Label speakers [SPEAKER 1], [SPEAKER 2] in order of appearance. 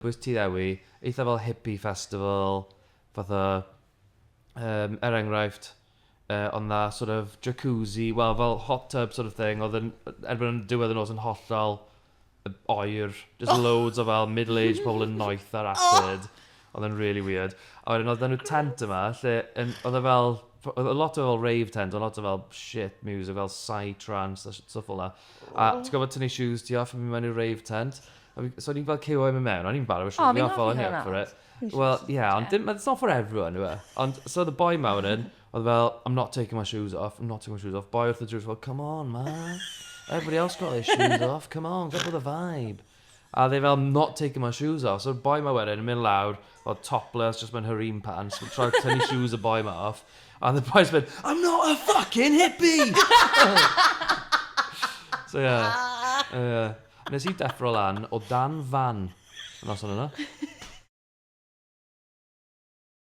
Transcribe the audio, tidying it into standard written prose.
[SPEAKER 1] Bwys ti ddewi, eitha fel hippie festival, fatha, enghraifft, ond na sort of jacuzzi, well, fel hot tub sort of thing, oedd yn, erbyn yn diwedd yn os yn hollol oer, just loads o fel middle-aged pobl yn noeth ar acid, oedd yn really weird. A wedyn oedd nhw tent yma, lle, oedd e fel, oedd a lot o fel rave tent, oedd lot o fel shit music, fel psy-trance, a stuff fel na. A ti'n gwybod tynnu shoes ti off yn mynd mewn i rave tent? So ni'n fel cyw yn mewn, o'n i'n barod, shoes fi off all in here for it. Well, yeah, ond it's not for everyone, yw e? Ond, so the boy mewn yn, oedd fel, I'm not taking my shoes off. Boy wrth the drws, well, come on, man. Everybody else got their shoes off, come on, get with the vibe. A they fel, I'm not taking my shoes off. So the boy ma wedyn yn mynd lawr, o topless, just mewn harem pants, try to tynnu shoes y boy ma off. And the boy's been, I'm not a fucking hippie! So yeah. Nes i deffro lan o dan fan. Yn os o'n yna.